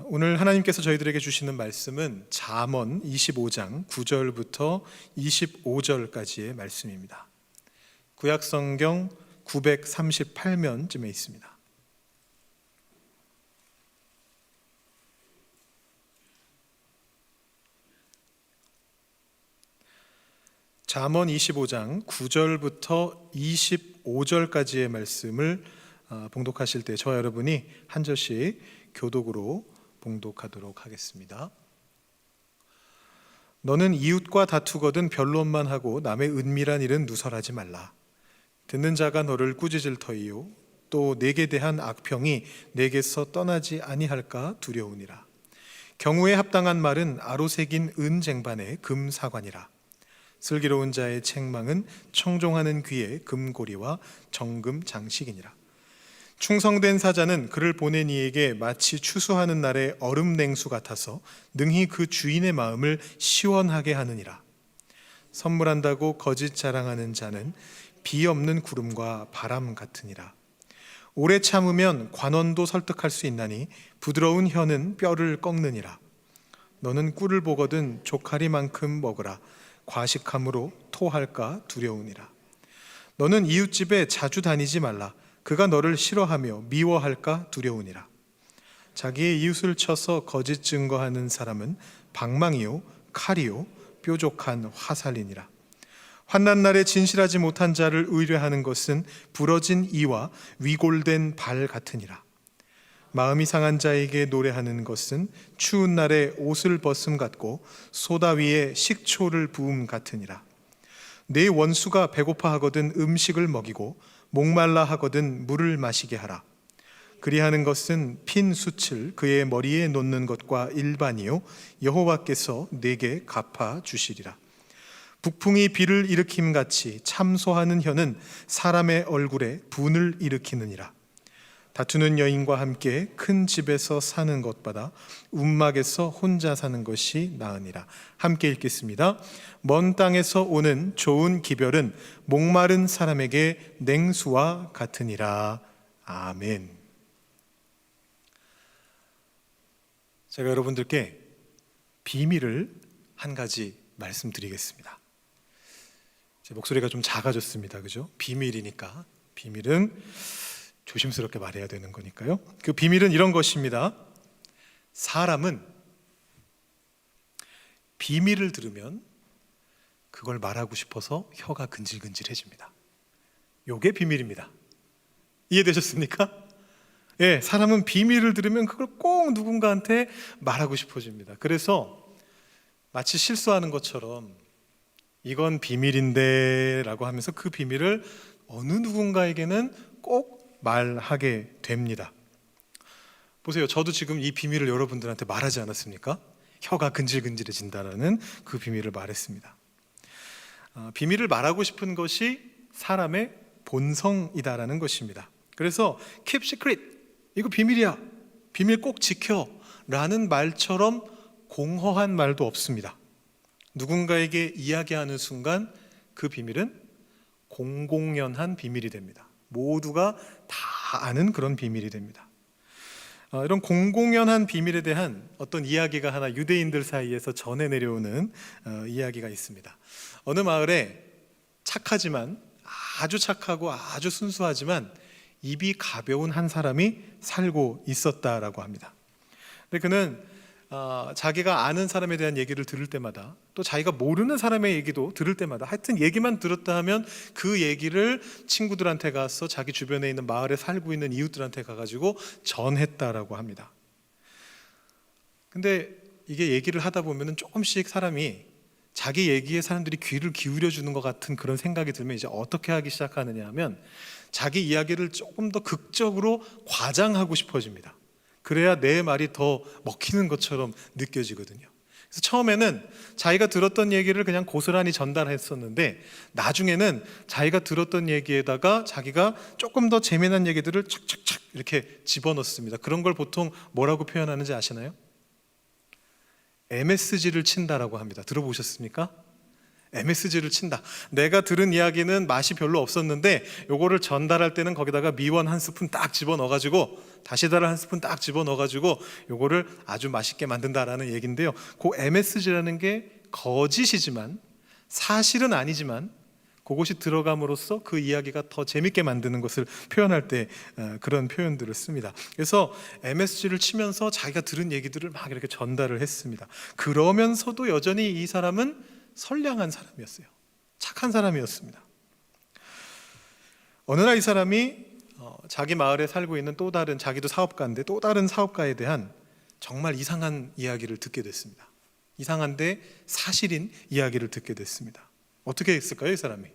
오늘 하나님께서 저희들에게 주시는 말씀은 잠언 25장 9절부터 25절까지의 말씀입니다. 구약성경 938면쯤에 있습니다. 잠언 25장 9절부터 25절까지의 말씀을 봉독하실 때 저와 여러분이 한 절씩 교독으로 봉독하도록 하겠습니다. 너는 이웃과 다투거든 변론만 하고 남의 은밀한 일은 누설하지 말라. 듣는 자가 너를 꾸짖을 터이요 또 내게 대한 악평이 내게서 떠나지 아니할까 두려우니라. 경우에 합당한 말은 아로새긴 은 쟁반에 금 사관이라. 슬기로운 자의 책망은 청종하는 귀에 금고리와 정금 장식이니라. 충성된 사자는 그를 보낸 이에게 마치 추수하는 날의 얼음 냉수 같아서 능히 그 주인의 마음을 시원하게 하느니라. 선물한다고 거짓 자랑하는 자는 비 없는 구름과 바람 같으니라. 오래 참으면 관원도 설득할 수 있나니 부드러운 혀는 뼈를 꺾느니라. 너는 꿀을 보거든 조카리만큼 먹으라. 과식함으로 토할까 두려우니라. 너는 이웃집에 자주 다니지 말라. 그가 너를 싫어하며 미워할까 두려우니라. 자기의 이웃을 쳐서 거짓 증거하는 사람은 방망이요 칼이요 뾰족한 화살이니라. 환난 날에 진실하지 못한 자를 의뢰하는 것은 부러진 이와 위골된 발 같으니라. 마음이 상한 자에게 노래하는 것은 추운 날에 옷을 벗음 같고 소다 위에 식초를 부음 같으니라. 내 원수가 배고파 하거든 음식을 먹이고 목말라 하거든 물을 마시게 하라. 그리하는 것은 핀 숯을 그의 머리에 놓는 것과 일반이요 여호와께서 내게 갚아 주시리라. 북풍이 비를 일으킴같이 참소하는 혀는 사람의 얼굴에 분을 일으키느니라. 다투는 여인과 함께 큰 집에서 사는 것보다 움막에서 혼자 사는 것이 나으니라. 함께 읽겠습니다. 먼 땅에서 오는 좋은 기별은 목마른 사람에게 냉수와 같으니라. 아멘. 제가 여러분들께 비밀을 한 가지 말씀드리겠습니다. 제 목소리가 좀 작아졌습니다. 그죠? 비밀이니까. 비밀은 조심스럽게 말해야 되는 거니까요. 그 비밀은 이런 것입니다. 사람은 비밀을 들으면 그걸 말하고 싶어서 혀가 근질근질해집니다. 요게 비밀입니다. 이해되셨습니까? 예, 사람은 비밀을 들으면 그걸 꼭 누군가한테 말하고 싶어집니다. 그래서 마치 실수하는 것처럼 이건 비밀인데 라고 하면서 그 비밀을 어느 누군가에게는 꼭 말하게 됩니다. 보세요. 저도 지금 이 비밀을 여러분들한테 말하지 않았습니까? 혀가 근질근질해진다는 그 비밀을 말했습니다. 비밀을 말하고 싶은 것이 사람의 본성이다라는 것입니다. 그래서 keep secret, 이거 비밀이야, 비밀 꼭 지켜 라는 말처럼 공허한 말도 없습니다. 누군가에게 이야기하는 순간 그 비밀은 공공연한 비밀이 됩니다. 모두가 다 아는 그런 비밀이 됩니다. 이런 공공연한 비밀에 대한 어떤 이야기가 하나 유대인들 사이에서 전해 내려오는 이야기가 있습니다. 어느 마을에 착하지만 아주 착하고 아주 순수하지만 입이 가벼운 한 사람이 살고 있었다라고 합니다. 근데 그는 자기가 아는 사람에 대한 얘기를 들을 때마다 또 자기가 모르는 사람의 얘기도 들을 때마다 하여튼 얘기만 들었다 하면 그 얘기를 친구들한테 가서 자기 주변에 있는 마을에 살고 있는 이웃들한테 가가지고 전했다라고 합니다. 근데 이게 얘기를 하다 보면 조금씩 사람이 자기 얘기에 사람들이 귀를 기울여 주는 것 같은 그런 생각이 들면 이제 어떻게 하기 시작하느냐 하면 자기 이야기를 조금 더 극적으로 과장하고 싶어집니다. 그래야 내 말이 더 먹히는 것처럼 느껴지거든요. 그래서 처음에는 자기가 들었던 얘기를 그냥 고스란히 전달했었는데 나중에는 자기가 들었던 얘기에다가 자기가 조금 더 재미난 얘기들을 착착착 이렇게 집어넣습니다. 그런 걸 보통 뭐라고 표현하는지 아시나요? MSG를 친다라고 합니다. 들어보셨습니까? MSG를 친다. 내가 들은 이야기는 맛이 별로 없었는데 요거를 전달할 때는 거기다가 미원 한 스푼 딱 집어넣어가지고 다시다를 한 스푼 딱 집어넣어가지고 요거를 아주 맛있게 만든다라는 얘기인데요. 그 MSG라는 게 거짓이지만 사실은 아니지만 그것이 들어감으로써 그 이야기가 더 재밌게 만드는 것을 표현할 때 그런 표현들을 씁니다. 그래서 MSG를 치면서 자기가 들은 얘기들을 막 이렇게 전달을 했습니다. 그러면서도 여전히 이 사람은 선량한 사람이었어요. 착한 사람이었습니다. 어느 날 이 사람이 자기 마을에 살고 있는 또 다른, 자기도 사업가인데 또 다른 사업가에 대한 정말 이상한 이야기를 듣게 됐습니다. 이상한데 사실인 이야기를 듣게 됐습니다. 어떻게 했을까요, 이 사람이?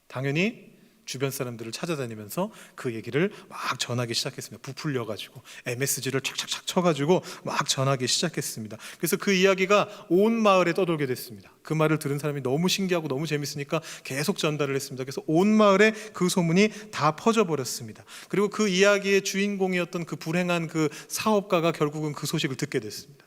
당연히 주변 사람들을 찾아다니면서 그 얘기를 막 전하기 시작했습니다. 부풀려가지고 MSG를 착착착 쳐가지고 막 전하기 시작했습니다. 그래서 그 이야기가 온 마을에 떠돌게 됐습니다. 그 말을 들은 사람이 너무 신기하고 너무 재밌으니까 계속 전달을 했습니다. 그래서 온 마을에 그 소문이 다 퍼져버렸습니다. 그리고 그 이야기의 주인공이었던 그 불행한 그 사업가가 결국은 그 소식을 듣게 됐습니다.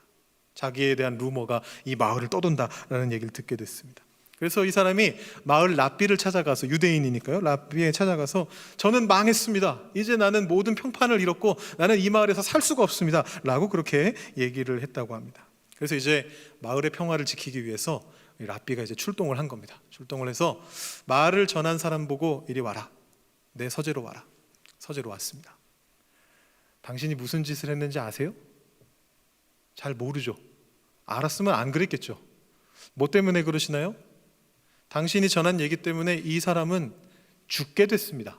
자기에 대한 루머가 이 마을을 떠돈다라는 얘기를 듣게 됐습니다. 그래서 이 사람이 마을 랍비를 찾아가서, 유대인이니까요, 랍비에 찾아가서 저는 망했습니다. 이제 나는 모든 평판을 잃었고 나는 이 마을에서 살 수가 없습니다 라고 그렇게 얘기를 했다고 합니다. 그래서 이제 마을의 평화를 지키기 위해서 랍비가 이제 출동을 한 겁니다. 출동을 해서 말을 전한 사람 보고 이리 와라, 내 서재로 와라. 서재로 왔습니다. 당신이 무슨 짓을 했는지 아세요? 잘 모르죠. 알았으면 안 그랬겠죠. 뭐 때문에 그러시나요? 당신이 전한 얘기 때문에 이 사람은 죽게 됐습니다.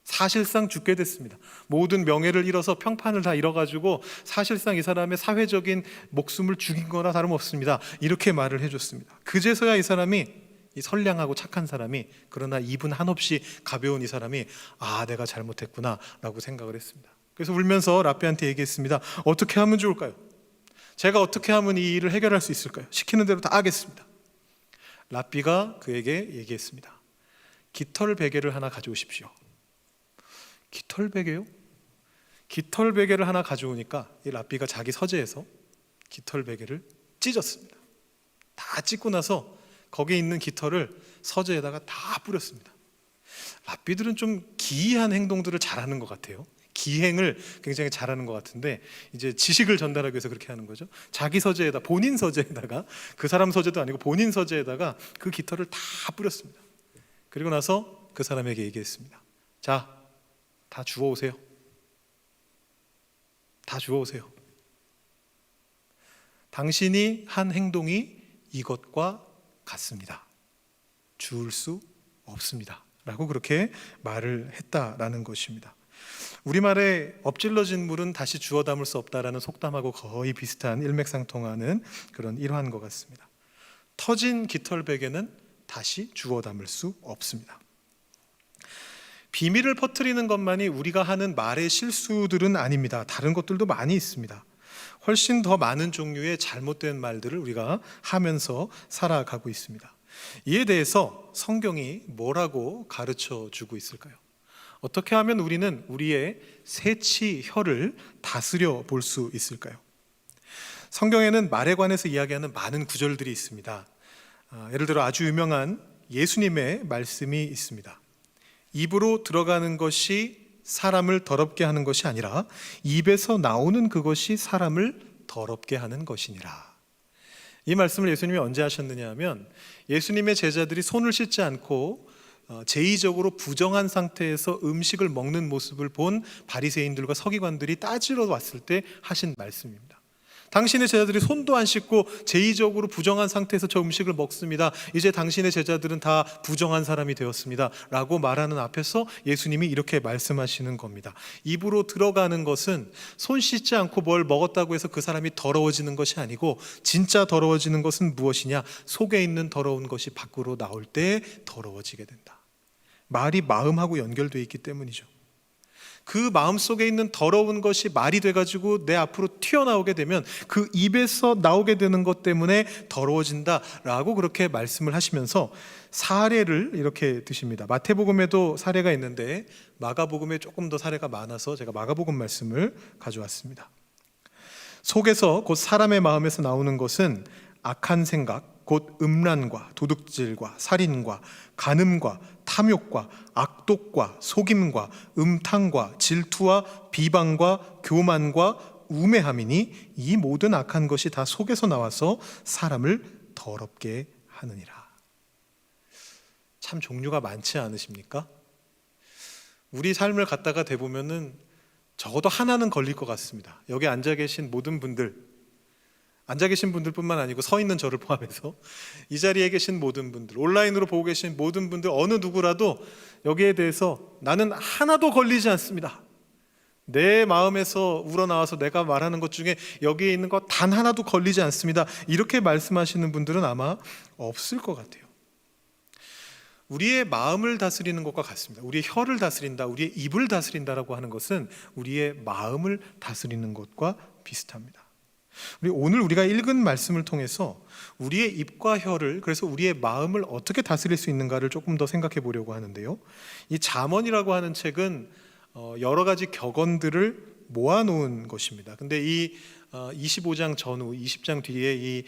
사실상 죽게 됐습니다. 모든 명예를 잃어서 평판을 다 잃어가지고 사실상 이 사람의 사회적인 목숨을 죽인 거나 다름없습니다. 이렇게 말을 해줬습니다. 그제서야 이 사람이, 이 선량하고 착한 사람이, 그러나 입은 한없이 가벼운 이 사람이 내가 잘못했구나 라고 생각을 했습니다. 그래서 울면서 랍비한테 얘기했습니다. 어떻게 하면 좋을까요? 제가 어떻게 하면 이 일을 해결할 수 있을까요? 시키는 대로 다 하겠습니다. 랍비가 그에게 얘기했습니다. 깃털 베개를 하나 가져오십시오. 깃털 베개요? 깃털 베개를 하나 가져오니까 이 랍비가 자기 서재에서 깃털 베개를 찢었습니다. 다 찢고 나서 거기에 있는 깃털을 서재에다가 다 뿌렸습니다. 랍비들은 좀 기이한 행동들을 잘하는 것 같아요. 기행을 굉장히 잘하는 것 같은데 이제 지식을 전달하기 위해서 그렇게 하는 거죠. 자기 서재에다, 본인 서재에다가, 그 사람 서재도 아니고 본인 서재에다가 그 깃털을 다 뿌렸습니다. 그리고 나서 그 사람에게 얘기했습니다. 자, 다 주워오세요. 다 주워오세요. 당신이 한 행동이 이것과 같습니다. 주울 수 없습니다 라고 그렇게 말을 했다라는 것입니다. 우리말에 엎질러진 물은 다시 주워 담을 수 없다라는 속담하고 거의 비슷한 일맥상통하는 그런 일화인 것 같습니다. 터진 깃털 베개는 다시 주워 담을 수 없습니다. 비밀을 퍼뜨리는 것만이 우리가 하는 말의 실수들은 아닙니다. 다른 것들도 많이 있습니다. 훨씬 더 많은 종류의 잘못된 말들을 우리가 하면서 살아가고 있습니다. 이에 대해서 성경이 뭐라고 가르쳐 주고 있을까요? 어떻게 하면 우리는 우리의 세치 혀를 다스려 볼 수 있을까요? 성경에는 말에 관해서 이야기하는 많은 구절들이 있습니다. 예를 들어 아주 유명한 예수님의 말씀이 있습니다. 입으로 들어가는 것이 사람을 더럽게 하는 것이 아니라 입에서 나오는 그것이 사람을 더럽게 하는 것이니라. 이 말씀을 예수님이 언제 하셨느냐 하면 예수님의 제자들이 손을 씻지 않고 제의적으로 부정한 상태에서 음식을 먹는 모습을 본 바리새인들과 서기관들이 따지러 왔을 때 하신 말씀입니다. 당신의 제자들이 손도 안 씻고 제의적으로 부정한 상태에서 저 음식을 먹습니다. 이제 당신의 제자들은 다 부정한 사람이 되었습니다 라고 말하는 앞에서 예수님이 이렇게 말씀하시는 겁니다. 입으로 들어가는 것은 손 씻지 않고 뭘 먹었다고 해서 그 사람이 더러워지는 것이 아니고 진짜 더러워지는 것은 무엇이냐? 속에 있는 더러운 것이 밖으로 나올 때 더러워지게 된다. 말이 마음하고 연결되어 있기 때문이죠. 그 마음속에 있는 더러운 것이 말이 돼가지고 내 앞으로 튀어나오게 되면 그 입에서 나오게 되는 것 때문에 더러워진다라고 그렇게 말씀을 하시면서 사례를 이렇게 드십니다. 마태복음에도 사례가 있는데 마가복음에 조금 더 사례가 많아서 제가 마가복음 말씀을 가져왔습니다. 속에서 곧 사람의 마음에서 나오는 것은 악한 생각, 곧 음란과 도둑질과 살인과 간음과 탐욕과 악독과 속임과 음탕과 질투와 비방과 교만과 우매함이니 이 모든 악한 것이 다 속에서 나와서 사람을 더럽게 하느니라. 참 종류가 많지 않으십니까? 우리 삶을 갖다가 대보면은 적어도 하나는 걸릴 것 같습니다. 여기 앉아 계신 모든 분들, 앉아 계신 분들뿐만 아니고 서 있는 저를 포함해서 이 자리에 계신 모든 분들, 온라인으로 보고 계신 모든 분들, 어느 누구라도 여기에 대해서 나는 하나도 걸리지 않습니다. 내 마음에서 우러나와서 내가 말하는 것 중에 여기에 있는 것 단 하나도 걸리지 않습니다. 이렇게 말씀하시는 분들은 아마 없을 것 같아요. 우리의 마음을 다스리는 것과 같습니다. 우리의 혀를 다스린다, 우리의 입을 다스린다라고 하는 것은 우리의 마음을 다스리는 것과 비슷합니다. 오늘 우리가 읽은 말씀을 통해서 우리의 입과 혀를, 그래서 우리의 마음을 어떻게 다스릴 수 있는가를 조금 더 생각해 보려고 하는데요. 이 잠언이라고 하는 책은 여러 가지 격언들을 모아놓은 것입니다. 근데 이 25장 전후 20장 뒤에 이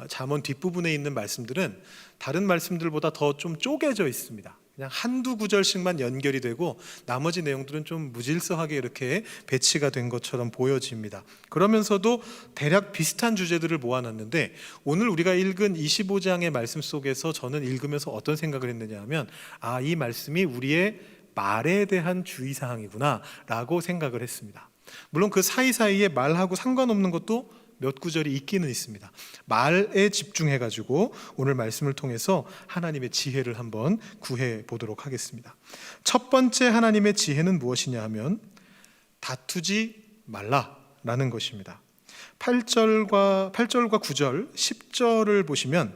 잠언 뒷부분에 있는 말씀들은 다른 말씀들보다 더 좀 쪼개져 있습니다. 그냥 한두 구절씩만 연결이 되고 나머지 내용들은 좀 무질서하게 이렇게 배치가 된 것처럼 보여집니다. 그러면서도 대략 비슷한 주제들을 모아놨는데 오늘 우리가 읽은 25장의 말씀 속에서 저는 읽으면서 어떤 생각을 했느냐 하면 이 말씀이 우리의 말에 대한 주의사항이구나 라고 생각을 했습니다. 물론 그 사이사이에 말하고 상관없는 것도 몇 구절이 있기는 있습니다. 말에 집중해가지고 오늘 말씀을 통해서 하나님의 지혜를 한번 구해 보도록 하겠습니다. 첫 번째 하나님의 지혜는 무엇이냐 하면 다투지 말라라는 것입니다. 8절과 9절, 10절을 보시면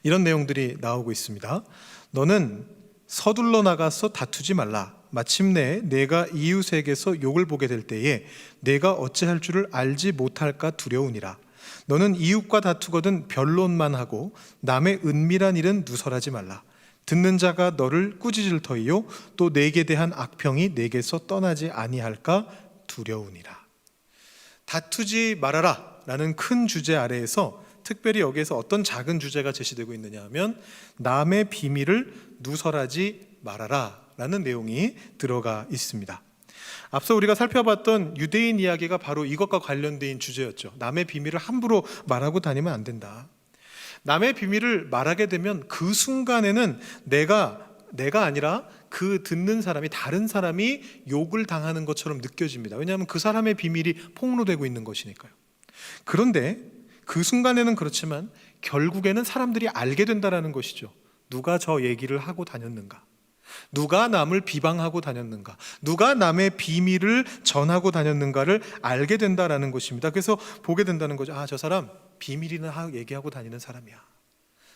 이런 내용들이 나오고 있습니다. 너는 서둘러 나가서 다투지 말라. 마침내 내가 이웃에게서 욕을 보게 될 때에 내가 어찌할 줄을 알지 못할까 두려우니라. 너는 이웃과 다투거든 변론만 하고 남의 은밀한 일은 누설하지 말라. 듣는 자가 너를 꾸짖을 터이요 또 내게 대한 악평이 내게서 떠나지 아니할까 두려우니라. 다투지 말아라 라는 큰 주제 아래에서 특별히 여기에서 어떤 작은 주제가 제시되고 있느냐 하면 남의 비밀을 누설하지 말아라 라는 내용이 들어가 있습니다. 앞서 우리가 살펴봤던 유대인 이야기가 바로 이것과 관련된 주제였죠. 남의 비밀을 함부로 말하고 다니면 안 된다. 남의 비밀을 말하게 되면 그 순간에는 내가 아니라 그 듣는 사람이, 다른 사람이 욕을 당하는 것처럼 느껴집니다. 왜냐하면 그 사람의 비밀이 폭로되고 있는 것이니까요. 그런데 그 순간에는 그렇지만 결국에는 사람들이 알게 된다는 것이죠. 누가 저 얘기를 하고 다녔는가? 누가 남을 비방하고 다녔는가? 누가 남의 비밀을 전하고 다녔는가를 알게 된다는 것입니다. 그래서 보게 된다는 거죠. 저 사람 비밀이나 얘기하고 다니는 사람이야.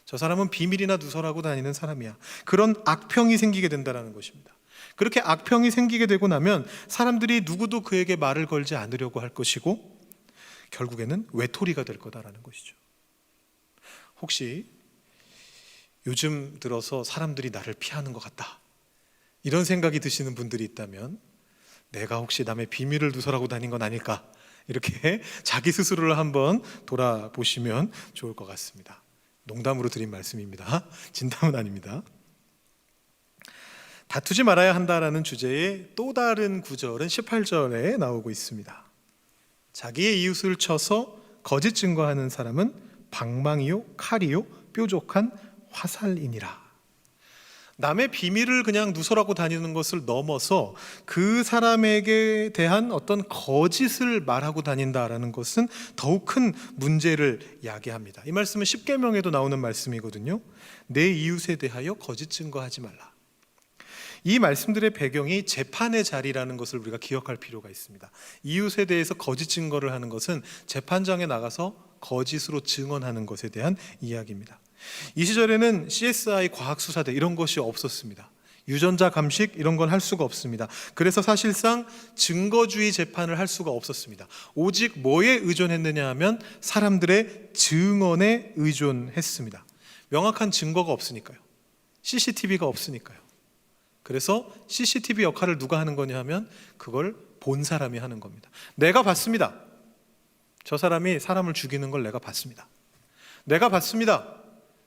저 사람은 비밀이나 누설하고 다니는 사람이야. 그런 악평이 생기게 된다는 것입니다. 그렇게 악평이 생기게 되고 나면 사람들이 누구도 그에게 말을 걸지 않으려고 할 것이고 결국에는 외톨이가 될 거다라는 것이죠. 혹시 요즘 들어서 사람들이 나를 피하는 것 같다, 이런 생각이 드시는 분들이 있다면 내가 혹시 남의 비밀을 누설하고 다닌 건 아닐까, 이렇게 자기 스스로를 한번 돌아보시면 좋을 것 같습니다. 농담으로 드린 말씀입니다. 진담은 아닙니다. 다투지 말아야 한다라는 주제의 또 다른 구절은 18절에 나오고 있습니다. 자기의 이웃을 쳐서 거짓 증거하는 사람은 방망이요 칼이요 뾰족한 화살이니라. 남의 비밀을 그냥 누설하고 다니는 것을 넘어서 그 사람에게 대한 어떤 거짓을 말하고 다닌다라는 것은 더욱 큰 문제를 야기합니다. 이 말씀은 십계명에도 나오는 말씀이거든요. 내 이웃에 대하여 거짓 증거하지 말라. 이 말씀들의 배경이 재판의 자리라는 것을 우리가 기억할 필요가 있습니다. 이웃에 대해서 거짓 증거를 하는 것은 재판장에 나가서 거짓으로 증언하는 것에 대한 이야기입니다. 이 시절에는 CSI 과학수사대 이런 것이 없었습니다. 유전자 감식 이런 건 할 수가 없습니다. 그래서 사실상 증거주의 재판을 할 수가 없었습니다. 오직 뭐에 의존했느냐 하면 사람들의 증언에 의존했습니다. 명확한 증거가 없으니까요. CCTV가 없으니까요. 그래서 CCTV 역할을 누가 하는 거냐 하면 그걸 본 사람이 하는 겁니다. 내가 봤습니다. 저 사람이 사람을 죽이는 걸 내가 봤습니다. 내가 봤습니다.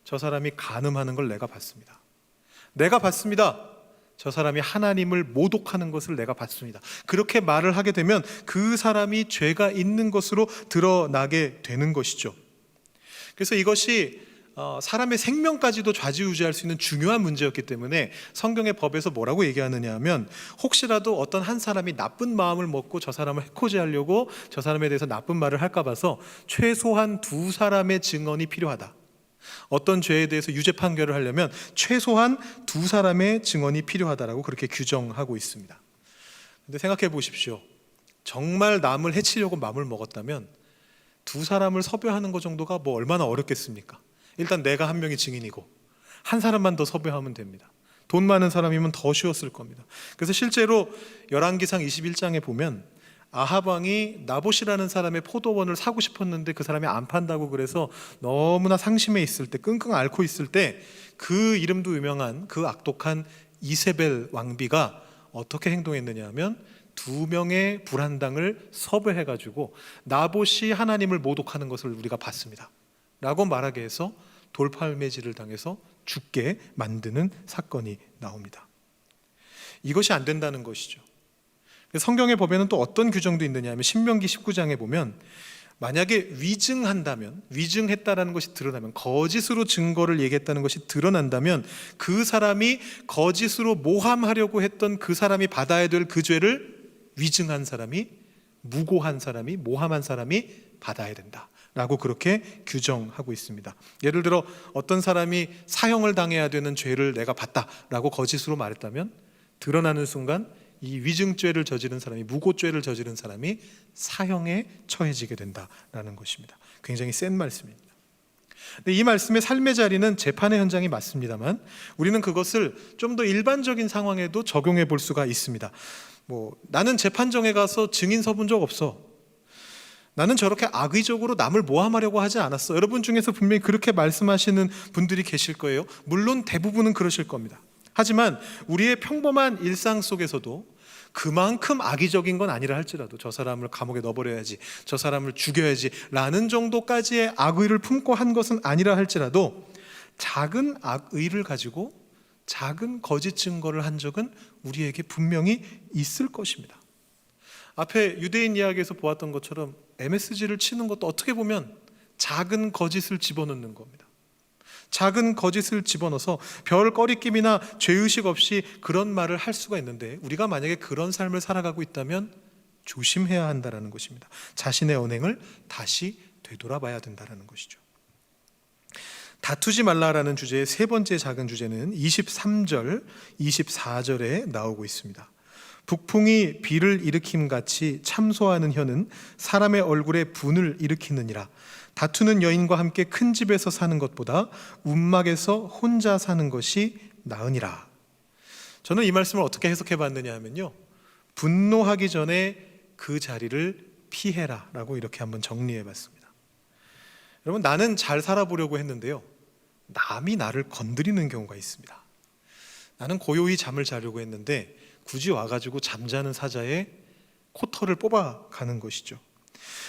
저 사람이 간음하는 걸 내가 봤습니다. 내가 봤습니다. 저 사람이 하나님을 모독하는 것을 내가 봤습니다. 그렇게 말을 하게 되면 그 사람이 죄가 있는 것으로 드러나게 되는 것이죠. 그래서 이것이 사람의 생명까지도 좌지우지할 수 있는 중요한 문제였기 때문에 성경의 법에서 뭐라고 얘기하느냐 하면, 혹시라도 어떤 한 사람이 나쁜 마음을 먹고 저 사람을 해코지하려고 저 사람에 대해서 나쁜 말을 할까 봐서 최소한 2사람의 증언이 필요하다. 어떤 죄에 대해서 유죄 판결을 하려면 최소한 2사람의 증언이 필요하다라고 그렇게 규정하고 있습니다. 근데 생각해 보십시오. 정말 남을 해치려고 마음을 먹었다면 2사람을 섭외하는 것 정도가 뭐 얼마나 어렵겠습니까? 일단 내가 한 명이 증인이고 한 사람만 더 섭외하면 됩니다. 돈 많은 사람이면 더 쉬웠을 겁니다. 그래서 실제로 열왕기상 21장에 보면 아합 왕이 나봇이라는 사람의 포도원을 사고 싶었는데 그 사람이 안 판다고 그래서 너무나 상심해 있을 때, 끙끙 앓고 있을 때, 그 이름도 유명한 그 악독한 이세벨 왕비가 어떻게 행동했느냐 하면 2명의 불한당을 섭외해가지고 나봇이 하나님을 모독하는 것을 우리가 봤습니다 라고 말하게 해서 돌팔매질을 당해서 죽게 만드는 사건이 나옵니다. 이것이 안 된다는 것이죠. 성경의 법에는 또 어떤 규정도 있느냐 하면 신명기 19장에 보면, 만약에 위증했다라는 것이 드러나면, 거짓으로 증거를 얘기했다는 것이 드러난다면 그 사람이 거짓으로 모함하려고 했던 그 사람이 받아야 될 그 죄를 위증한 사람이, 무고한 사람이, 모함한 사람이 받아야 된다 라고 그렇게 규정하고 있습니다. 예를 들어 어떤 사람이 사형을 당해야 되는 죄를 내가 봤다라고 거짓으로 말했다면 드러나는 순간 이 위증죄를 저지른 사람이, 무고죄를 저지른 사람이 사형에 처해지게 된다라는 것입니다. 굉장히 센 말씀입니다. 근데 이 말씀의 삶의 자리는 재판의 현장이 맞습니다만 우리는 그것을 좀 더 일반적인 상황에도 적용해 볼 수가 있습니다. 나는 재판정에 가서 증인 서본 적 없어. 나는 저렇게 악의적으로 남을 모함하려고 하지 않았어. 여러분 중에서 분명히 그렇게 말씀하시는 분들이 계실 거예요. 물론 대부분은 그러실 겁니다. 하지만 우리의 평범한 일상 속에서도 그만큼 악의적인 건 아니라 할지라도 저 사람을 감옥에 넣어버려야지, 저 사람을 죽여야지 라는 정도까지의 악의를 품고 한 것은 아니라 할지라도 작은 악의를 가지고 작은 거짓 증거를 한 적은 우리에게 분명히 있을 것입니다. 앞에 유대인 이야기에서 보았던 것처럼 MSG를 치는 것도 어떻게 보면 작은 거짓을 집어넣는 겁니다. 작은 거짓을 집어넣어서 별 꺼리낌이나 죄의식 없이 그런 말을 할 수가 있는데, 우리가 만약에 그런 삶을 살아가고 있다면 조심해야 한다는 것입니다. 자신의 언행을 다시 되돌아봐야 된다는 것이죠. 다투지 말라라는 주제의 세 번째 작은 주제는 23절, 24절에 나오고 있습니다. 북풍이 비를 일으킴같이 참소하는 혀는 사람의 얼굴에 분을 일으키느니라. 다투는 여인과 함께 큰 집에서 사는 것보다 움막에서 혼자 사는 것이 나으니라. 저는 이 말씀을 어떻게 해석해 봤느냐 하면요, 분노하기 전에 그 자리를 피해라 라고 이렇게 한번 정리해 봤습니다. 여러분, 나는 잘 살아보려고 했는데요, 남이 나를 건드리는 경우가 있습니다. 나는 고요히 잠을 자려고 했는데 굳이 와가지고 잠자는 사자의 코털을 뽑아가는 것이죠.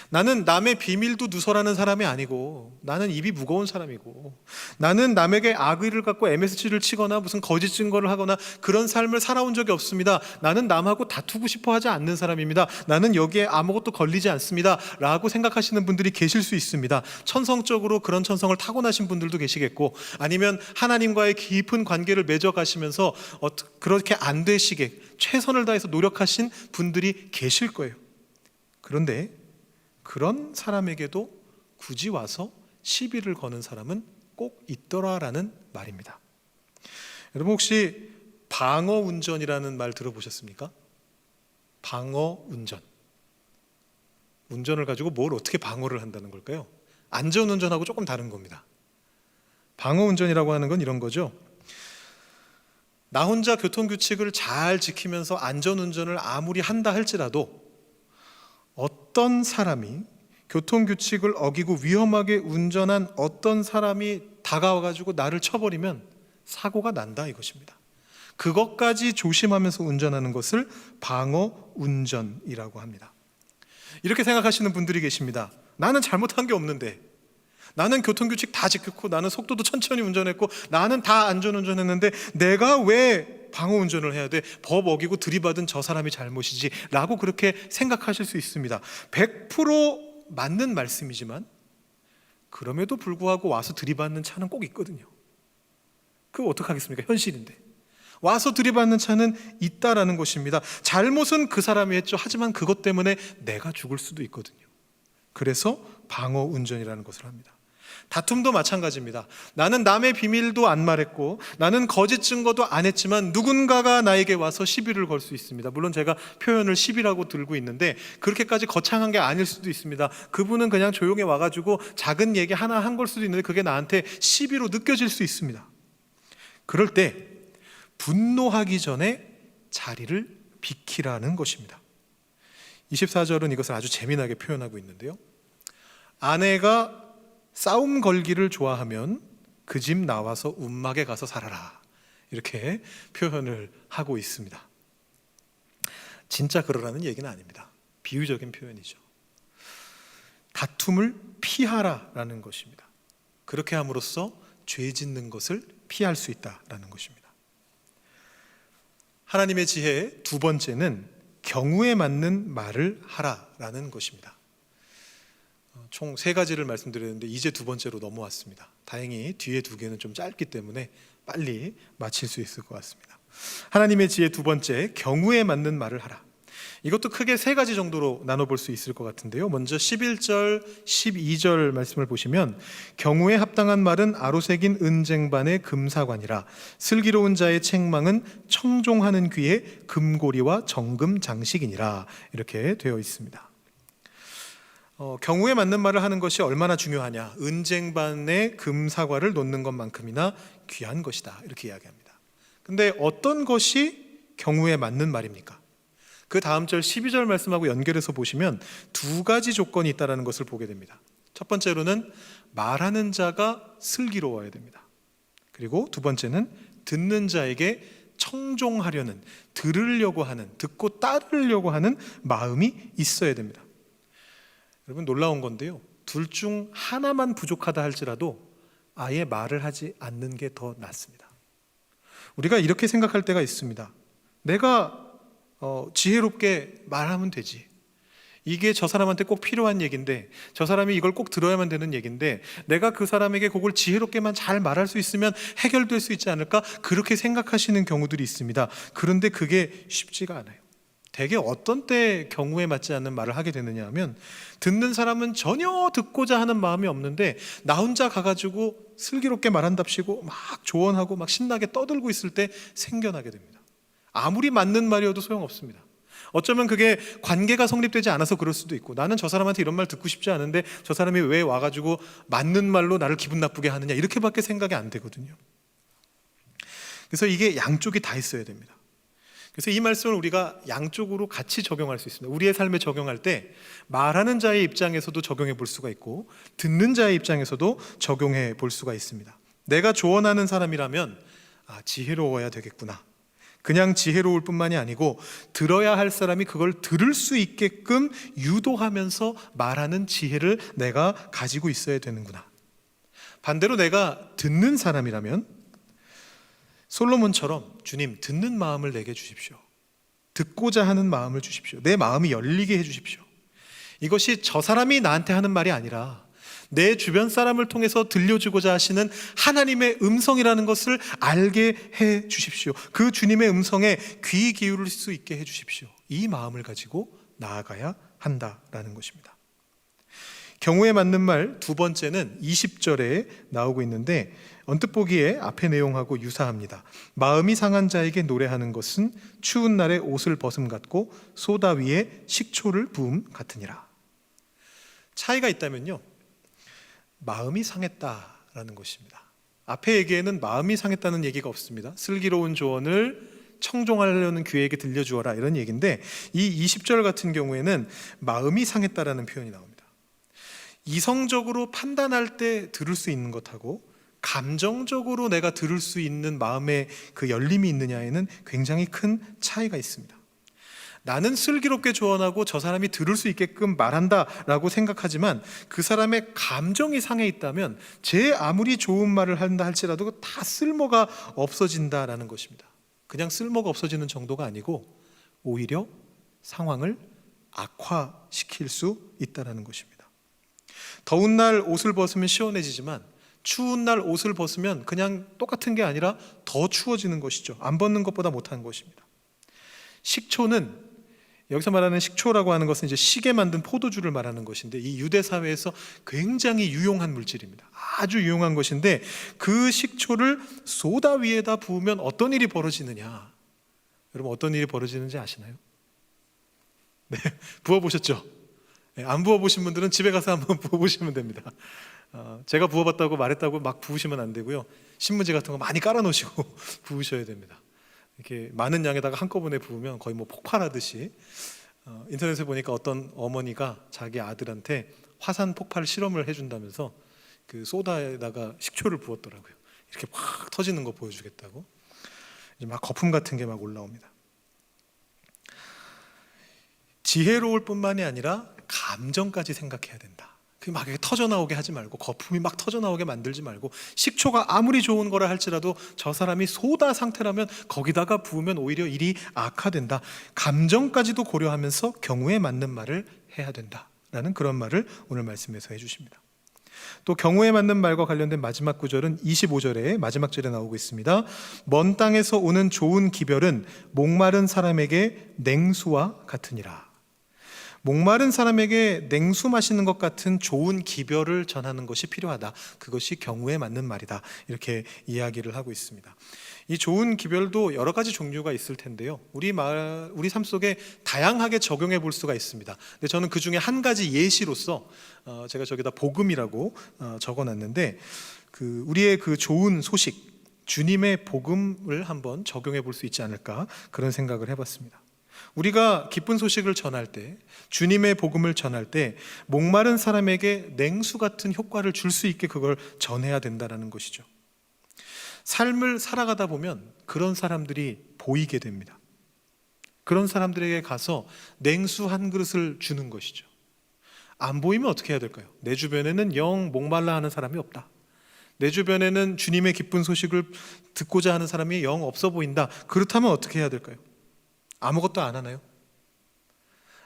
나는 남의 비밀도 누설하는 사람이 아니고, 나는 입이 무거운 사람이고, 나는 남에게 악의를 갖고 MSG를 치거나 무슨 거짓 증거를 하거나 그런 삶을 살아온 적이 없습니다. 나는 남하고 다투고 싶어 하지 않는 사람입니다. 나는 여기에 아무것도 걸리지 않습니다 라고 생각하시는 분들이 계실 수 있습니다. 천성적으로 그런 천성을 타고나신 분들도 계시겠고, 아니면 하나님과의 깊은 관계를 맺어가시면서 그렇게 안 되시게 최선을 다해서 노력하신 분들이 계실 거예요. 그런데 그런 사람에게도 굳이 와서 시비를 거는 사람은 꼭 있더라라는 말입니다. 여러분, 혹시 방어 운전이라는 말 들어보셨습니까? 방어 운전. 운전을 가지고 뭘 어떻게 방어를 한다는 걸까요? 안전 운전하고 조금 다른 겁니다. 방어 운전이라고 하는 건 이런 거죠. 나 혼자 교통규칙을 잘 지키면서 안전 운전을 아무리 한다 할지라도 어떤 사람이, 교통규칙을 어기고 위험하게 운전한 어떤 사람이 다가와가지고 나를 쳐버리면 사고가 난다 이것입니다. 그것까지 조심하면서 운전하는 것을 방어 운전이라고 합니다. 이렇게 생각하시는 분들이 계십니다. 나는 잘못한 게 없는데, 나는 교통규칙 다 지켰고 나는 속도도 천천히 운전했고 나는 다 안전운전했는데 내가 왜 방어운전을 해야 돼? 법 어기고 들이받은 저 사람이 잘못이지 라고 그렇게 생각하실 수 있습니다. 100% 맞는 말씀이지만 그럼에도 불구하고 와서 들이받는 차는 꼭 있거든요. 그거 어떡하겠습니까? 현실인데. 와서 들이받는 차는 있다라는 것입니다. 잘못은 그 사람이 했죠. 하지만 그것 때문에 내가 죽을 수도 있거든요. 그래서 방어 운전이라는 것을 합니다. 다툼도 마찬가지입니다. 나는 남의 비밀도 안 말했고 나는 거짓 증거도 안 했지만 누군가가 나에게 와서 시비를 걸 수 있습니다. 물론 제가 표현을 시비라고 들고 있는데 그렇게까지 거창한 게 아닐 수도 있습니다. 그분은 그냥 조용히 와가지고 작은 얘기 하나 한 걸 수도 있는데 그게 나한테 시비로 느껴질 수 있습니다. 그럴 때 분노하기 전에 자리를 비키라는 것입니다. 24절은 이것을 아주 재미나게 표현하고 있는데요. 아내가 싸움 걸기를 좋아하면 그 집 나와서 움막에 가서 살아라. 이렇게 표현을 하고 있습니다. 진짜 그러라는 얘기는 아닙니다. 비유적인 표현이죠. 다툼을 피하라라는 것입니다. 그렇게 함으로써 죄 짓는 것을 피할 수 있다라는 것입니다. 하나님의 지혜 두 번째는 경우에 맞는 말을 하라라는 것입니다. 총 세 가지를 말씀드렸는데 이제 두 번째로 넘어왔습니다. 다행히 뒤에 두 개는 좀 짧기 때문에 빨리 마칠 수 있을 것 같습니다. 하나님의 지혜 두 번째, 경우에 맞는 말을 하라. 이것도 크게 세 가지 정도로 나눠볼 수 있을 것 같은데요. 먼저 11절, 12절 말씀을 보시면 경우에 합당한 말은 아로새긴 은쟁반의 금사관이라 슬기로운 자의 책망은 청종하는 귀에 금고리와 정금 장식이니라 이렇게 되어 있습니다. 경우에 맞는 말을 하는 것이 얼마나 중요하냐. 은쟁반에 금사과를 놓는 것만큼이나 귀한 것이다 이렇게 이야기합니다. 근데 어떤 것이 경우에 맞는 말입니까? 그 다음 절 12절 말씀하고 연결해서 보시면 두 가지 조건이 있다는 것을 보게 됩니다. 첫 번째로는 말하는 자가 슬기로워야 됩니다. 그리고 두 번째는 듣는 자에게 청종하려는, 들으려고 하는, 듣고 따르려고 하는 마음이 있어야 됩니다. 여러분 놀라운 건데요, 둘 중 하나만 부족하다 할지라도 아예 말을 하지 않는 게 더 낫습니다. 우리가 이렇게 생각할 때가 있습니다. 내가 지혜롭게 말하면 되지. 이게 저 사람한테 꼭 필요한 얘기인데, 저 사람이 이걸 꼭 들어야만 되는 얘기인데, 내가 그 사람에게 그걸 지혜롭게만 잘 말할 수 있으면 해결될 수 있지 않을까? 그렇게 생각하시는 경우들이 있습니다. 그런데 그게 쉽지가 않아요. 대개 어떤 때 경우에 맞지 않는 말을 하게 되느냐 하면, 듣는 사람은 전혀 듣고자 하는 마음이 없는데 나 혼자 가가지고 슬기롭게 말한답시고 막 조언하고 막 신나게 떠들고 있을 때 생겨나게 됩니다. 아무리 맞는 말이어도 소용없습니다. 어쩌면 그게 관계가 성립되지 않아서 그럴 수도 있고, 나는 저 사람한테 이런 말 듣고 싶지 않은데 저 사람이 왜 와가지고 맞는 말로 나를 기분 나쁘게 하느냐, 이렇게밖에 생각이 안 되거든요. 그래서 이게 양쪽이 다 있어야 됩니다. 그래서 이 말씀을 우리가 양쪽으로 같이 적용할 수 있습니다. 우리의 삶에 적용할 때 말하는 자의 입장에서도 적용해 볼 수가 있고 듣는 자의 입장에서도 적용해 볼 수가 있습니다. 내가 조언하는 사람이라면 지혜로워야 되겠구나. 그냥 지혜로울 뿐만이 아니고 들어야 할 사람이 그걸 들을 수 있게끔 유도하면서 말하는 지혜를 내가 가지고 있어야 되는구나. 반대로 내가 듣는 사람이라면 솔로몬처럼 주님, 듣는 마음을 내게 주십시오. 듣고자 하는 마음을 주십시오. 내 마음이 열리게 해주십시오. 이것이 저 사람이 나한테 하는 말이 아니라 내 주변 사람을 통해서 들려주고자 하시는 하나님의 음성이라는 것을 알게 해 주십시오. 그 주님의 음성에 귀 기울일 수 있게 해 주십시오. 이 마음을 가지고 나아가야 한다라는 것입니다. 경우에 맞는 말 두 번째는 20절에 나오고 있는데 언뜻 보기에 앞의 내용하고 유사합니다. 마음이 상한 자에게 노래하는 것은 추운 날에 옷을 벗음 같고 소다 위에 식초를 부음 같으니라. 차이가 있다면요, 마음이 상했다라는 것입니다. 앞의 얘기에는 마음이 상했다는 얘기가 없습니다. 슬기로운 조언을 청종하려는 귀에게 들려주어라 이런 얘기인데, 이 20절 같은 경우에는 마음이 상했다라는 표현이 나옵니다. 이성적으로 판단할 때 들을 수 있는 것하고 감정적으로 내가 들을 수 있는 마음의 그 열림이 있느냐에는 굉장히 큰 차이가 있습니다. 나는 슬기롭게 조언하고 저 사람이 들을 수 있게끔 말한다라고 생각하지만 그 사람의 감정이 상해 있다면 제 아무리 좋은 말을 한다 할지라도 다 쓸모가 없어진다라는 것입니다. 그냥 쓸모가 없어지는 정도가 아니고 오히려 상황을 악화시킬 수 있다는 것입니다. 더운 날 옷을 벗으면 시원해지지만 추운 날 옷을 벗으면 그냥 똑같은 게 아니라 더 추워지는 것이죠. 안 벗는 것보다 못한 것입니다. 식초는, 여기서 말하는 식초라고 하는 것은 이제 시게 만든 포도주를 말하는 것인데, 이 유대 사회에서 굉장히 유용한 물질입니다. 아주 유용한 것인데 그 식초를 소다 위에다 부으면 어떤 일이 벌어지느냐? 여러분, 어떤 일이 벌어지는지 아시나요? 네, 부어보셨죠? 네, 안 부어보신 분들은 집에 가서 한번 부어보시면 됩니다. 제가 부어봤다고 말했다고 막 부으시면 안 되고요. 신문지 같은 거 많이 깔아놓으시고 부으셔야 됩니다. 이렇게 많은 양에다가 한꺼번에 부으면 거의 뭐 폭발하듯이. 인터넷에 보니까 어떤 어머니가 자기 아들한테 화산 폭발 실험을 해준다면서 그 소다에다가 식초를 부었더라고요. 이렇게 막 터지는 거 보여주겠다고. 이제 막 거품 같은 게 막 올라옵니다. 지혜로울 뿐만이 아니라 감정까지 생각해야 된다. 막 이렇게 터져나오게 하지 말고, 거품이 막 터져나오게 만들지 말고, 식초가 아무리 좋은 거라 할지라도 저 사람이 소다 상태라면 거기다가 부으면 오히려 일이 악화된다. 감정까지도 고려하면서 경우에 맞는 말을 해야 된다라는 그런 말을 오늘 말씀에서 해주십니다. 또 경우에 맞는 말과 관련된 마지막 구절은 25절에 마지막 절에 나오고 있습니다. 먼 땅에서 오는 좋은 기별은 목마른 사람에게 냉수와 같으니라. 목마른 사람에게 냉수 마시는 것 같은 좋은 기별을 전하는 것이 필요하다. 그것이 경우에 맞는 말이다. 이렇게 이야기를 하고 있습니다. 이 좋은 기별도 여러 가지 종류가 있을 텐데요. 우리 삶 속에 다양하게 적용해 볼 수가 있습니다. 근데 저는 그 중에 한 가지 예시로서 제가 저기다 복음이라고 적어놨는데, 우리의 그 좋은 소식, 주님의 복음을 한번 적용해 볼 수 있지 않을까, 그런 생각을 해봤습니다. 우리가 기쁜 소식을 전할 때, 주님의 복음을 전할 때 목마른 사람에게 냉수 같은 효과를 줄 수 있게 그걸 전해야 된다는 것이죠. 삶을 살아가다 보면 그런 사람들이 보이게 됩니다. 그런 사람들에게 가서 냉수 한 그릇을 주는 것이죠. 안 보이면 어떻게 해야 될까요? 내 주변에는 영 목말라 하는 사람이 없다. 내 주변에는 주님의 기쁜 소식을 듣고자 하는 사람이 영 없어 보인다. 그렇다면 어떻게 해야 될까요? 아무것도 안 하나요?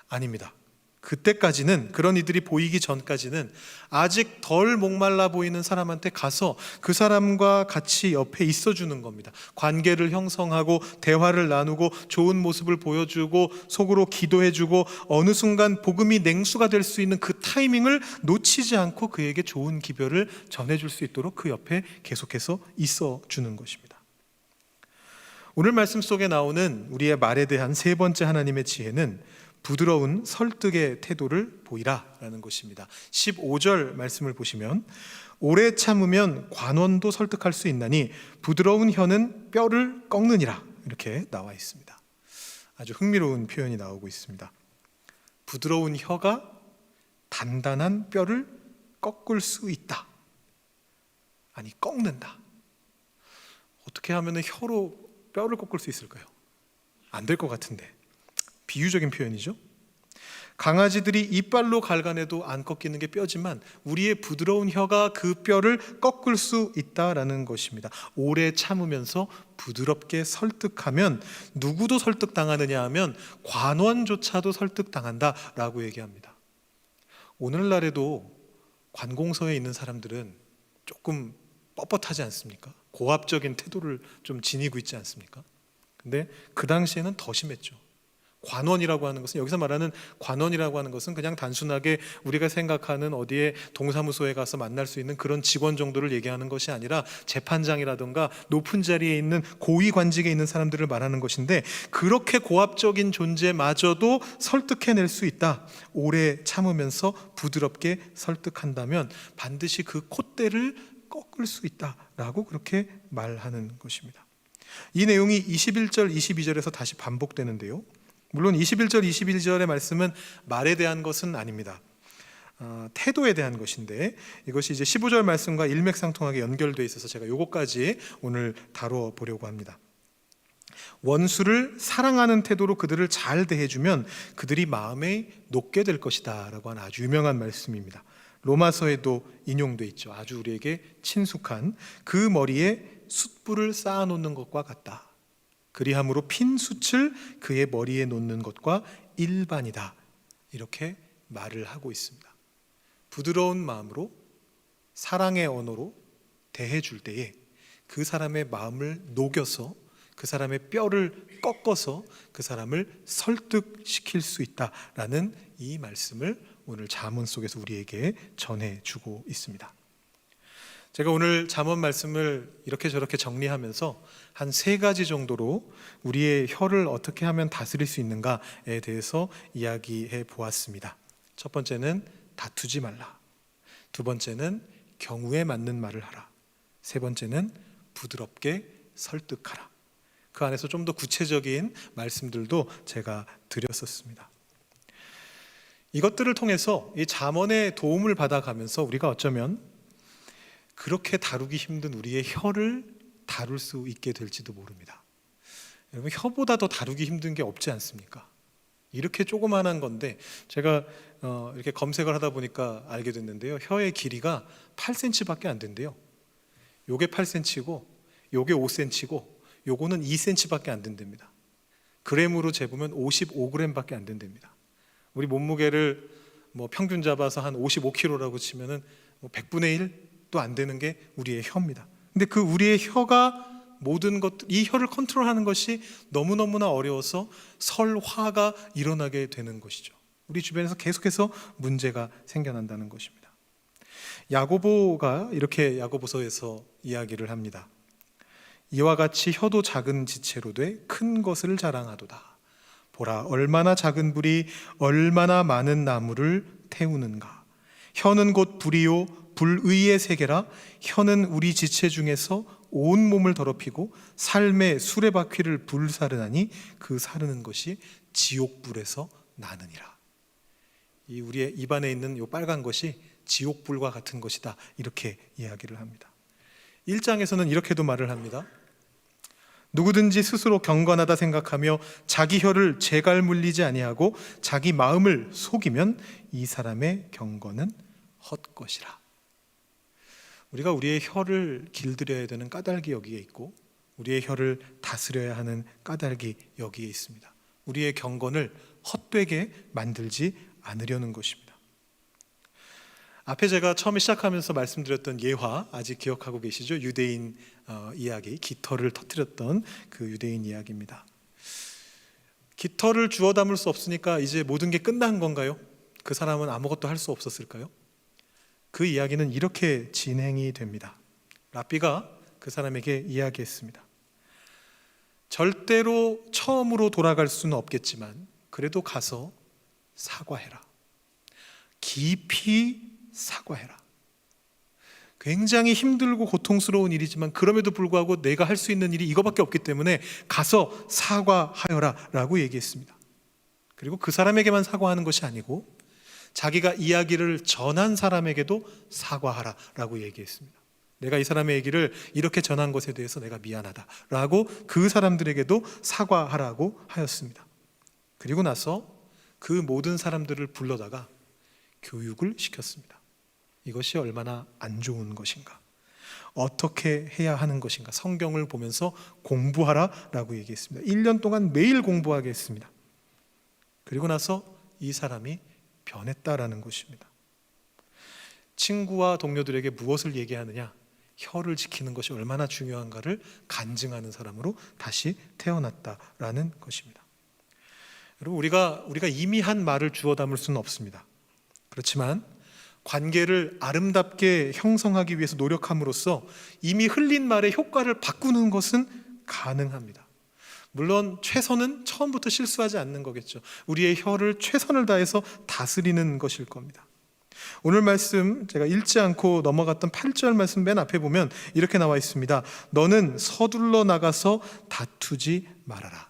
아닙니다. 그때까지는, 그런 이들이 보이기 전까지는 아직 덜 목말라 보이는 사람한테 가서 그 사람과 같이 옆에 있어주는 겁니다. 관계를 형성하고 대화를 나누고 좋은 모습을 보여주고 속으로 기도해주고 어느 순간 복음이 냉수가 될 수 있는 그 타이밍을 놓치지 않고 그에게 좋은 기별을 전해줄 수 있도록 그 옆에 계속해서 있어주는 것입니다. 오늘 말씀 속에 나오는 우리의 말에 대한 세 번째 하나님의 지혜는 부드러운 설득의 태도를 보이라 라는 것입니다. 15절 말씀을 보시면 오래 참으면 관원도 설득할 수 있나니 부드러운 혀는 뼈를 꺾느니라, 이렇게 나와 있습니다. 아주 흥미로운 표현이 나오고 있습니다. 부드러운 혀가 단단한 뼈를 꺾을 수 있다. 아니, 꺾는다. 어떻게 하면 혀로 뼈를 꺾을 수 있을까요? 안 될 것 같은데. 비유적인 표현이죠. 강아지들이 이빨로 갉아내도 안 꺾이는 게 뼈지만 우리의 부드러운 혀가 그 뼈를 꺾을 수 있다라는 것입니다. 오래 참으면서 부드럽게 설득하면 누구도 설득당하느냐 하면 관원조차도 설득당한다라고 얘기합니다. 오늘날에도 관공서에 있는 사람들은 조금 뻣뻣하지 않습니까? 고압적인 태도를 좀 지니고 있지 않습니까? 근데 그 당시에는 더 심했죠. 관원이라고 하는 것은, 여기서 말하는 관원이라고 하는 것은 그냥 단순하게 우리가 생각하는 어디에 동사무소에 가서 만날 수 있는 그런 직원 정도를 얘기하는 것이 아니라 재판장이라든가 높은 자리에 있는 고위 관직에 있는 사람들을 말하는 것인데, 그렇게 고압적인 존재마저도 설득해낼 수 있다. 오래 참으면서 부드럽게 설득한다면 반드시 그 콧대를 꺾을 수 있다라고 그렇게 말하는 것입니다. 이 내용이 21절, 22절에서 다시 반복되는데요. 물론 21절, 22절의 말씀은 말에 대한 것은 아닙니다. 태도에 대한 것인데, 이것이 이제 15절 말씀과 일맥상통하게 연결되어 있어서 제가 이것까지 오늘 다뤄보려고 합니다. 원수를 사랑하는 태도로 그들을 잘 대해주면 그들이 마음에 녹게 될 것이다 라고 하는 아주 유명한 말씀입니다. 로마서에도 인용돼 있죠. 아주 우리에게 친숙한 그 머리에 숯불을 쌓아놓는 것과 같다. 그리함으로 핀 숯을 그의 머리에 놓는 것과 일반이다. 이렇게 말을 하고 있습니다. 부드러운 마음으로 사랑의 언어로 대해줄 때에 그 사람의 마음을 녹여서 그 사람의 뼈를 꺾어서 그 사람을 설득시킬 수 있다라는 이 말씀을 오늘 잠언 속에서 우리에게 전해주고 있습니다. 제가 오늘 잠언 말씀을 이렇게 저렇게 정리하면서 한 3가지 정도로 우리의 혀를 어떻게 하면 다스릴 수 있는가에 대해서 이야기해 보았습니다. 첫 번째는 다투지 말라. 두 번째는 경우에 맞는 말을 하라. 세 번째는 부드럽게 설득하라. 그 안에서 좀 더 구체적인 말씀들도 제가 드렸었습니다. 이것들을 통해서 이 잠언의 도움을 받아가면서 우리가 어쩌면 그렇게 다루기 힘든 우리의 혀를 다룰 수 있게 될지도 모릅니다. 여러분, 혀보다 더 다루기 힘든 게 없지 않습니까? 이렇게 조그만한 건데 제가 이렇게 검색을 하다 보니까 알게 됐는데요. 혀의 길이가 8cm밖에 안 된대요. 요게 8cm고 요게 5cm고 요거는 2cm밖에 안 된답니다. 그램으로 재보면 55g밖에 안 된답니다. 우리 몸무게를 평균 잡아서 한 55kg라고 치면은 100분의 1도 안 되는 게 우리의 혀입니다. 근데 그 우리의 혀가 모든 것, 이 혀를 컨트롤하는 것이 너무너무나 어려워서 설화가 일어나게 되는 것이죠. 우리 주변에서 계속해서 문제가 생겨난다는 것입니다. 야고보가 이렇게 야고보서에서 이야기를 합니다. 이와 같이 혀도 작은 지체로 돼 큰 것을 자랑하도다. 보라, 얼마나 작은 불이 얼마나 많은 나무를 태우는가. 혀는 곧 불이요 불의의 세계라. 혀는 우리 지체 중에서 온 몸을 더럽히고 삶의 수레바퀴를 불사르나니 그 사르는 것이 지옥불에서 나느니라. 이 우리의 입안에 있는 이 빨간 것이 지옥불과 같은 것이다. 이렇게 이야기를 합니다. 1장에서는 이렇게도 말을 합니다. 누구든지 스스로 경건하다 생각하며 자기 혀를 재갈 물리지 아니하고 자기 마음을 속이면 이 사람의 경건은 헛것이라. 우리가 우리의 혀를 길들여야 되는 까닭이 여기에 있고 우리의 혀를 다스려야 하는 까닭이 여기에 있습니다. 우리의 경건을 헛되게 만들지 않으려는 것입니다. 앞에 제가 처음에 시작하면서 말씀드렸던 예화 아직 기억하고 계시죠? 유대인 이야기, 깃털을 터뜨렸던 그 유대인 이야기입니다. 깃털을 주워 담을 수 없으니까 이제 모든 게 끝난 건가요? 그 사람은 아무것도 할 수 없었을까요? 그 이야기는 이렇게 진행이 됩니다. 랍비가 그 사람에게 이야기했습니다. 절대로 처음으로 돌아갈 수는 없겠지만 그래도 가서 사과해라. 깊이 사과해라. 굉장히 힘들고 고통스러운 일이지만 그럼에도 불구하고 내가 할 수 있는 일이 이거밖에 없기 때문에 가서 사과하여라 라고 얘기했습니다. 그리고 그 사람에게만 사과하는 것이 아니고 자기가 이야기를 전한 사람에게도 사과하라 라고 얘기했습니다. 내가 이 사람의 얘기를 이렇게 전한 것에 대해서 내가 미안하다 라고 그 사람들에게도 사과하라고 하였습니다. 그리고 나서 그 모든 사람들을 불러다가 교육을 시켰습니다. 이것이 얼마나 안 좋은 것인가, 어떻게 해야 하는 것인가 성경을 보면서 공부하라 라고 얘기했습니다. 1년 동안 매일 공부하게 했습니다. 그리고 나서 이 사람이 변했다라는 것입니다. 친구와 동료들에게 무엇을 얘기하느냐? 혀를 지키는 것이 얼마나 중요한가를 간증하는 사람으로 다시 태어났다라는 것입니다. 여러분, 우리가 이미 한 말을 주워 담을 수는 없습니다. 그렇지만 관계를 아름답게 형성하기 위해서 노력함으로써 이미 흘린 말의 효과를 바꾸는 것은 가능합니다. 물론 최선은 처음부터 실수하지 않는 거겠죠. 우리의 혀를 최선을 다해서 다스리는 것일 겁니다. 오늘 말씀 제가 읽지 않고 넘어갔던 8절 말씀 맨 앞에 보면 이렇게 나와 있습니다. 너는 서둘러 나가서 다투지 말아라.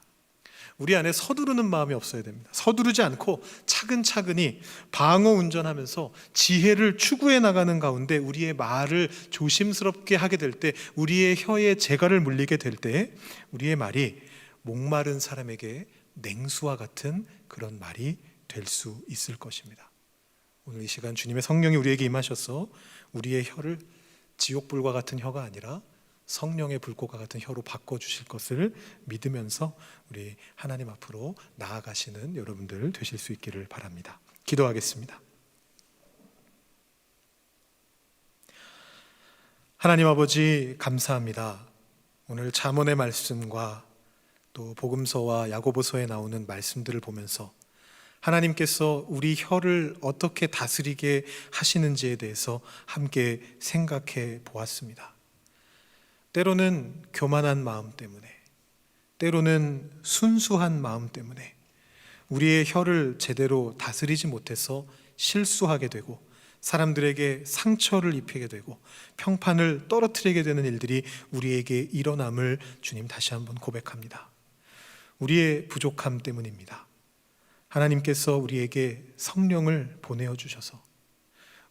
우리 안에 서두르는 마음이 없어야 됩니다. 서두르지 않고 차근차근히 방어 운전하면서 지혜를 추구해 나가는 가운데 우리의 말을 조심스럽게 하게 될 때, 우리의 혀에 재갈을 물리게 될 때 우리의 말이 목마른 사람에게 냉수와 같은 그런 말이 될 수 있을 것입니다. 오늘 이 시간 주님의 성령이 우리에게 임하셔서 우리의 혀를 지옥불과 같은 혀가 아니라 성령의 불꽃과 같은 혀로 바꿔주실 것을 믿으면서 우리 하나님 앞으로 나아가시는 여러분들 되실 수 있기를 바랍니다. 기도하겠습니다. 하나님 아버지, 감사합니다. 오늘 잠언의 말씀과 또 복음서와 야고보서에 나오는 말씀들을 보면서 하나님께서 우리 혀를 어떻게 다스리게 하시는지에 대해서 함께 생각해 보았습니다. 때로는 교만한 마음 때문에, 때로는 순수한 마음 때문에 우리의 혀를 제대로 다스리지 못해서 실수하게 되고 사람들에게 상처를 입히게 되고 평판을 떨어뜨리게 되는 일들이 우리에게 일어남을 주님 다시 한번 고백합니다. 우리의 부족함 때문입니다. 하나님께서 우리에게 성령을 보내어 주셔서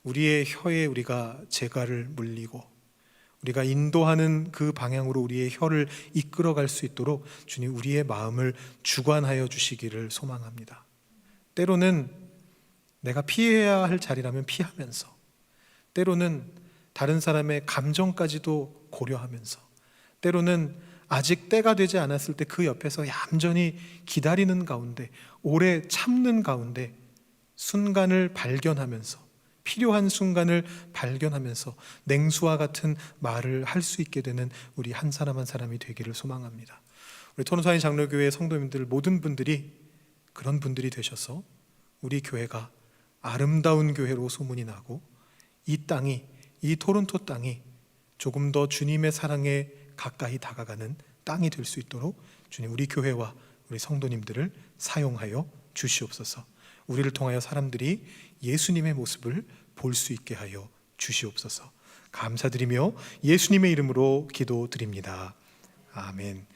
우리의 혀에 우리가 재갈을 물리고 우리가 인도하는 그 방향으로 우리의 혀를 이끌어갈 수 있도록 주님 우리의 마음을 주관하여 주시기를 소망합니다. 때로는 내가 피해야 할 자리라면 피하면서, 때로는 다른 사람의 감정까지도 고려하면서, 때로는 아직 때가 되지 않았을 때 그 옆에서 얌전히 기다리는 가운데, 오래 참는 가운데 순간을 발견하면서, 필요한 순간을 발견하면서 냉수와 같은 말을 할 수 있게 되는 우리 한 사람 한 사람이 되기를 소망합니다. 우리 토론사인 장로교회 성도님들 모든 분들이 그런 분들이 되셔서 우리 교회가 아름다운 교회로 소문이 나고 이 땅이, 이 토론토 땅이 조금 더 주님의 사랑에 가까이 다가가는 땅이 될 수 있도록 주님 우리 교회와 우리 성도님들을 사용하여 주시옵소서. 우리를 통하여 사람들이 예수님의 모습을 볼 수 있게 하여 주시옵소서. 감사드리며 예수님의 이름으로 기도드립니다. 아멘.